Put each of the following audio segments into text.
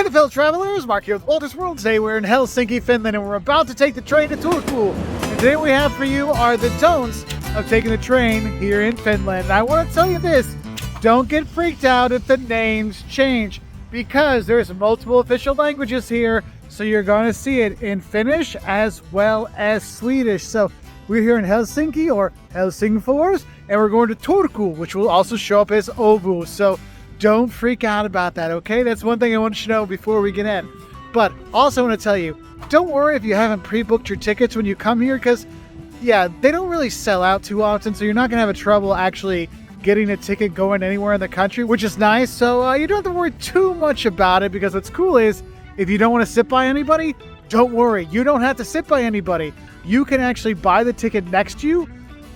Howdy, fellow travelers. Mark here with woltersworld. Today we're in Helsinki, Finland, and we're about to take the train to Turku. And today what we have for you are the don'ts of taking the train here in Finland. And I want to tell you this. Don't get freaked out if the names change, because there's multiple official languages here. So you're going to see it in Finnish as well as Swedish. So we're here in Helsinki, or Helsingfors, and we're going to Turku, which will also show up as Oulu. So don't freak out about that, okay? That's one thing I want you to know before we get in. But also want to tell you, don't worry if you haven't pre-booked your tickets when you come here, because, yeah, they don't really sell out too often, so you're not going to have trouble actually getting a ticket going anywhere in the country, which is nice. So you don't have to worry too much about it, because what's cool is, if you don't want to sit by anybody, don't worry. You don't have to sit by anybody. You can actually buy the ticket next to you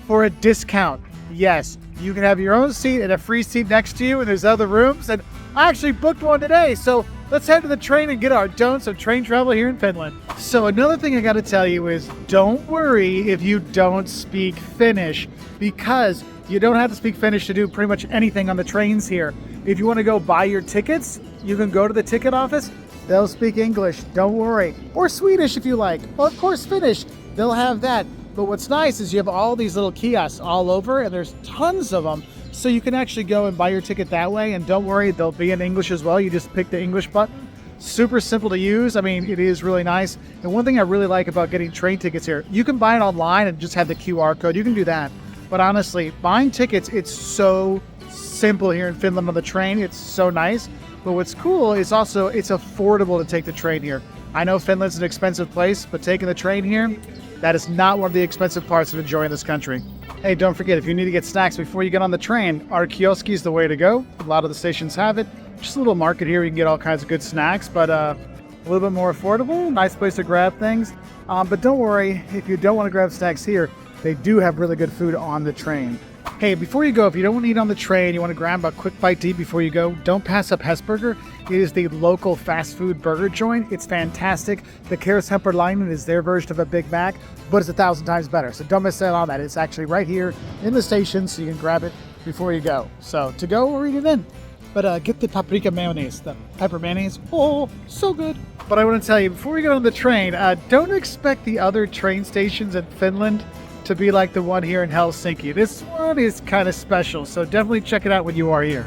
for a discount. Yes, you can have your own seat and a free seat next to you, and there's other rooms. And I actually booked one today, so let's head to the train and get our don'ts of train travel here in Finland. So another thing I got to tell you is, don't worry if you don't speak Finnish, because you don't have to speak Finnish to do pretty much anything on the trains here. If you want to go buy your tickets, you can go to the ticket office. They'll speak English, don't worry. Or Swedish if you like. Well, of course, Finnish, they'll have that. But what's nice is you have all these little kiosks all over, and there's tons of them. So you can actually go and buy your ticket that way. And don't worry, they'll be in English as well. You just pick the English button. Super simple to use. I mean, it is really nice. And one thing I really like about getting train tickets here, you can buy it online and just have the QR code. You can do that. But honestly, buying tickets, it's so simple here in Finland on the train. It's so nice. But what's cool is also it's affordable to take the train here. I know Finland's an expensive place, but taking the train here, that is not one of the expensive parts of enjoying this country. Hey, don't forget, if you need to get snacks before you get on the train, our kiosk is the way to go. A lot of the stations have it. Just a little market here, you can get all kinds of good snacks, but a little bit more affordable. Nice place to grab things. But don't worry, if you don't want to grab snacks here, they do have really good food on the train. Hey, before you go, if you don't want to eat on the train, you want to grab a quick bite to eat before you go, don't pass up Hesburger. It is the local fast food burger joint. It's fantastic. The Kärrshemperleinen is their version of a Big Mac, but it's 1,000 times better. So don't miss out on that. It's actually right here in the station, so you can grab it before you go. So to go or eat it in. But get the paprika mayonnaise, the pepper mayonnaise. Oh, so good. But I want to tell you, before we go on the train, don't expect the other train stations in Finland to be like the one here in Helsinki. This one is kind of special, so definitely check it out when you are here.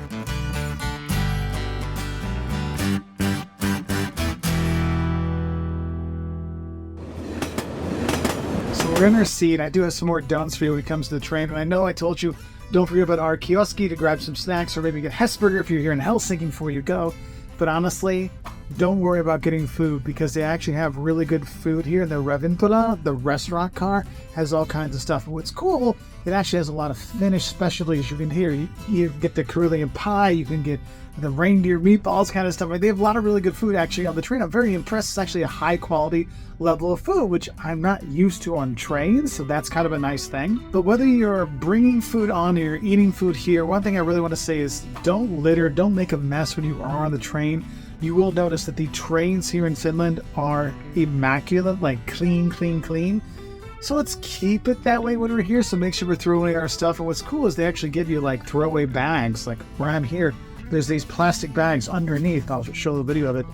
So we're in our seat. I do have some more don'ts for you when it comes to the train. And I know I told you, don't forget about our kioski to grab some snacks, or maybe get Hesburger if you're here in Helsinki before you go. But honestly, don't worry about getting food, because they actually have really good food here. The Ravintola, the restaurant car, has all kinds of stuff. And what's cool, it actually has a lot of Finnish specialties. You can hear, you get the Karelian pie, you can get the reindeer meatballs kind of stuff. They have a lot of really good food actually on the train. I'm very impressed. It's actually a high quality level of food, which I'm not used to on trains, so that's kind of a nice thing. But whether you're bringing food on or you're eating food here, one thing I really want to say is don't litter, don't make a mess when you are on the train. You will notice that the trains here in Finland are immaculate, like clean, clean, clean. So let's keep it that way when we're here. So make sure we're throwing away our stuff. And what's cool is they actually give you like throwaway bags. Like where I'm here, there's these plastic bags underneath. I'll show the video of it.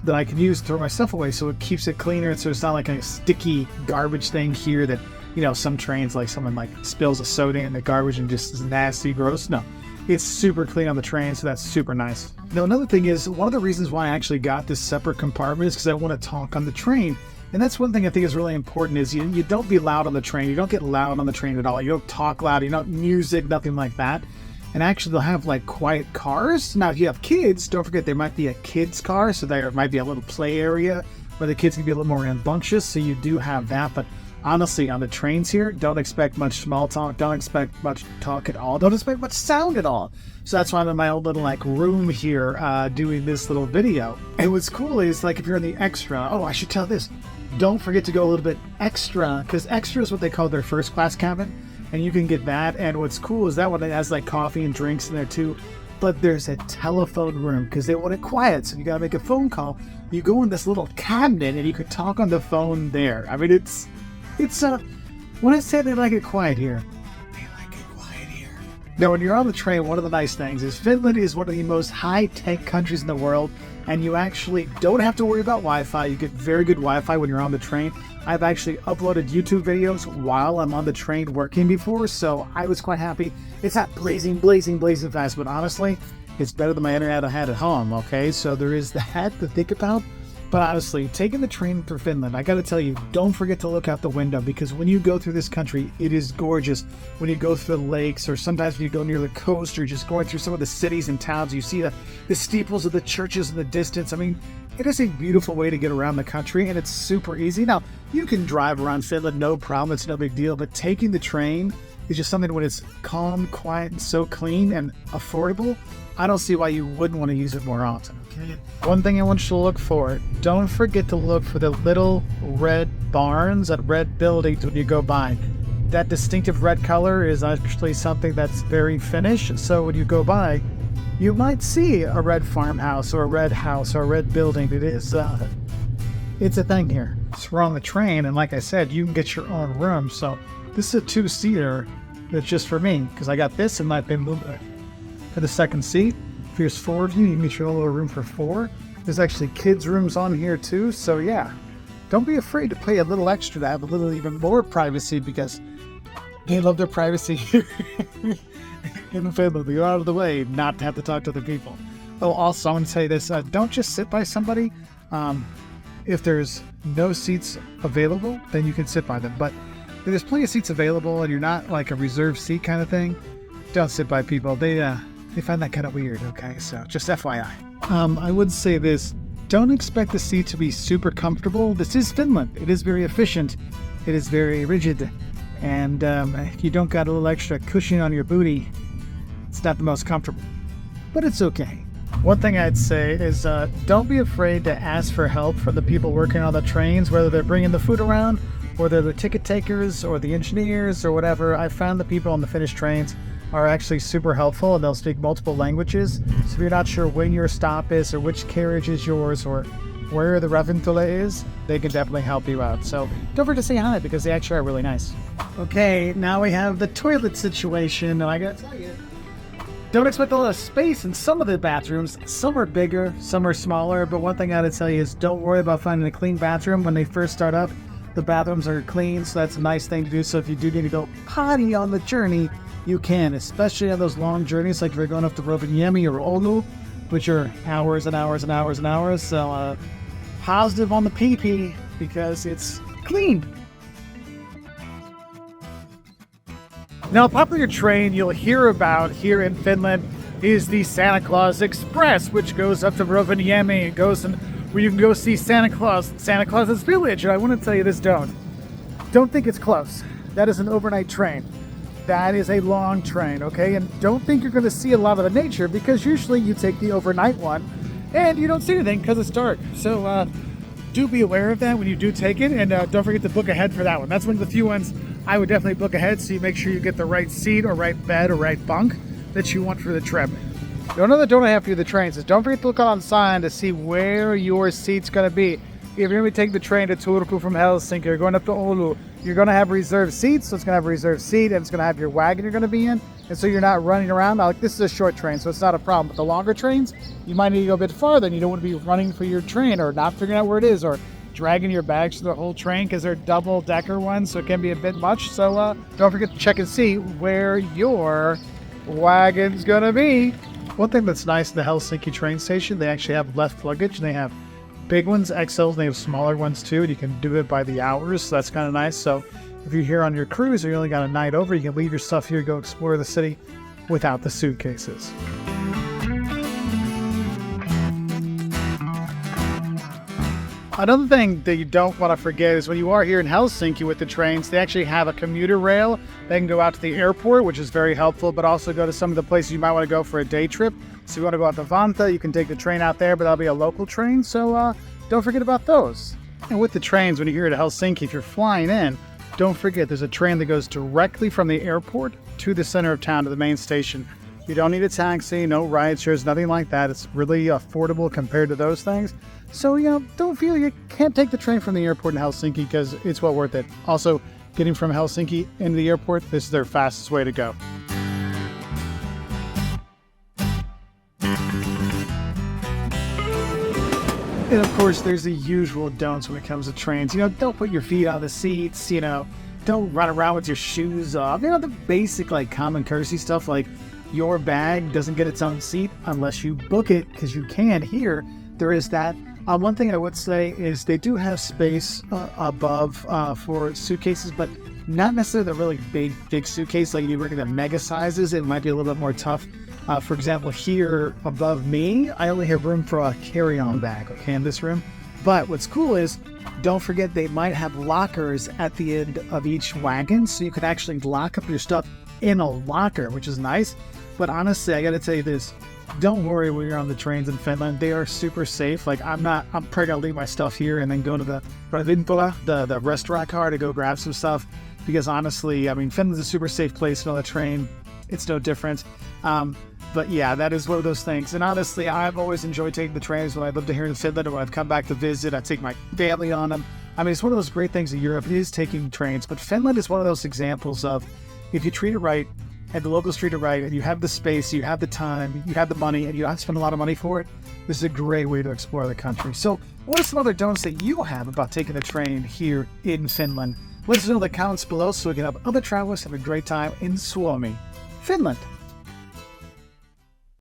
That I can use to throw my stuff away, so it keeps it cleaner. So it's not like a sticky garbage thing here that, you know, some trains, like someone like spills a soda in the garbage and just is nasty, gross. No. It's super clean on the train, so that's super nice. Now, another thing is, one of the reasons why I actually got this separate compartment is because I want to talk on the train. And that's one thing I think is really important is you don't be loud on the train. You don't get loud on the train at all. You don't talk loud. You don't music, nothing like that. And actually, they'll have like quiet cars. Now, if you have kids, don't forget there might be a kid's car, so there might be a little play area where the kids can be a little more rambunctious. So you do have that, but honestly, on the trains here, don't expect much small talk. Don't expect much talk at all. Don't expect much sound at all. So that's why I'm in my own little like room here doing this little video. And what's cool is like if you're in the extra, oh, I should tell this. Don't forget to go a little bit extra, because extra is what they call their first class cabin. And you can get that. And what's cool is that one has like coffee and drinks in there too. But there's a telephone room because they want it quiet. So you got to make a phone call. You go in this little cabinet and you can talk on the phone there. I mean, it's when I say they like it quiet here, they like it quiet here. Now, when you're on the train, one of the nice things is Finland is one of the most high-tech countries in the world. and you actually don't have to worry about Wi-Fi. You get very good Wi-Fi when you're on the train. I've actually uploaded YouTube videos while I'm on the train working before, so I was quite happy. It's not blazing fast, but honestly, it's better than my internet I had at home, okay? So there is that to think about. But honestly, taking the train through Finland, I gotta tell you, don't forget to look out the window, because when you go through this country, it is gorgeous. When you go through the lakes, or sometimes when you go near the coast, or just going through some of the cities and towns, you see the steeples of the churches in the distance. I mean, it is a beautiful way to get around the country, and it's super easy. Now, you can drive around Finland, no problem, it's no big deal, but taking the train is just something when it's calm, quiet, and so clean and affordable, I don't see why you wouldn't want to use it more often, okay? One thing I want you to look for, don't forget to look for the little red barns and red buildings when you go by. That distinctive red color is actually something that's very Finnish, so when you go by, you might see a red farmhouse or a red house or a red building. It's a thing here. So we're on the train, and like I said, you can get your own room, so this is a two-seater that's just for me, because I got this in my bin for the second seat. If there's four of you, you can get your own little room for four. There's actually kids' rooms on here too, so yeah. Don't be afraid to pay a little extra to have a little even more privacy, because they love their privacy here in Finland. You're out of the way not to have to talk to other people. Oh, also, I want to tell you this, don't just sit by somebody. If there's no seats available, then you can sit by them. But if there's plenty of seats available and you're not like a reserved seat kind of thing, don't sit by people. They find that kind of weird, okay? So just FYI. I would say this, don't expect the seat to be super comfortable. This is Finland. It is very efficient. It is very rigid. And if you don't got a little extra cushion on your booty, it's not the most comfortable. But it's okay. One thing I'd say is don't be afraid to ask for help from the people working on the trains, whether they're bringing the food around, or they're the ticket takers, or the engineers, or whatever. I found the people on the Finnish trains are actually super helpful, and they'll speak multiple languages. So if you're not sure when your stop is, or which carriage is yours, or where the ravintola is, they can definitely help you out. So don't forget to say hi, because they actually are really nice. Okay, now we have the toilet situation, and I gotta tell you, don't expect a lot of space in some of the bathrooms. Some are bigger, some are smaller, but one thing I gotta tell you is don't worry about finding a clean bathroom when they first start up. The bathrooms are clean, so that's a nice thing to do. So if you do need to go potty on the journey, you can, especially on those long journeys, like if you're going up to Rovaniemi or Oulu, which are hours and hours and hours and hours. So positive on the pee-pee, because it's clean. Now, a popular train you'll hear about here in Finland is the Santa Claus Express, which goes up to Rovaniemi. It goes and where you can go see Santa Claus's village. And I want to tell you this, don't think it's close. That is an overnight train. That is a long train, okay? And don't think you're going to see a lot of the nature, because usually you take the overnight one and you don't see anything because it's dark. So do be aware of that when you do take it, and don't forget to book ahead for that one. That's one of the few ones I would definitely book ahead, so you make sure you get the right seat or right bed or right bunk that you want for the trip. Another don't I have for you the trains is don't forget to look on the sign to see where your seat's going to be. If you're going to be taking the train to Turku from Helsinki, you're going up to Oulu, you're going to have reserved seats, so it's going to have a reserved seat, and it's going to have your wagon you're going to be in, and so you're not running around. Now, like, this is a short train, so it's not a problem, but the longer trains, you might need to go a bit farther, and you don't want to be running for your train or not figuring out where it is, or dragging your bags through the whole train, because they're double-decker ones, so it can be a bit much. So don't forget to check and see where your wagon's going to be. One thing that's nice at the Helsinki train station, they actually have left luggage, and they have big ones, XLs, and they have smaller ones too, and you can do it by the hours, so that's kind of nice. So if you're here on your cruise or you only got a night over, you can leave your stuff here, go explore the city without the suitcases. Another thing that you don't want to forget is when you are here in Helsinki with the trains, they actually have a commuter rail. They can go out to the airport, which is very helpful, but also go to some of the places you might want to go for a day trip. So if you want to go out to Vantaa, you can take the train out there, but that'll be a local train, so don't forget about those. And with the trains, when you're here to Helsinki, if you're flying in, don't forget there's a train that goes directly from the airport to the center of town, to the main station. You don't need a taxi, no ride shares, nothing like that. It's really affordable compared to those things. So, don't feel you can't take the train from the airport in Helsinki, because it's well worth it. Also, getting from Helsinki into the airport, this is their fastest way to go. And of course, there's the usual don'ts when it comes to trains. Don't put your feet on the seats, don't run around with your shoes off. The basic, common courtesy stuff, like your bag doesn't get its own seat unless you book it, because you can here. There is that. One thing I would say is they do have space above for suitcases, but not necessarily the really big suitcase. Like you look at the mega sizes, it might be a little bit more tough. For example, here above me, I only have room for a carry-on bag, okay, in this room. But what's cool is, don't forget they might have lockers at the end of each wagon, so you can actually lock up your stuff in a locker, which is nice. But honestly, I gotta tell you this, don't worry when you're on the trains in Finland. They are super safe. I'm probably gonna leave my stuff here and then go to the ravintola, the restaurant car, to go grab some stuff. Because honestly, Finland's a super safe place. On the train, it's no different. But yeah, that is one of those things. And honestly, I've always enjoyed taking the trains when I lived here in Finland, or when I've come back to visit. I take my family on them. It's one of those great things in Europe, is taking trains. But Finland is one of those examples of, if you treat it right, and the locals treat it right, and you have the space, you have the time, you have the money, and you don't have to spend a lot of money for it, this is a great way to explore the country. So what are some other don'ts that you have about taking the train here in Finland? Let us know in the comments below so we can have other travelers have a great time in Suomi, Finland.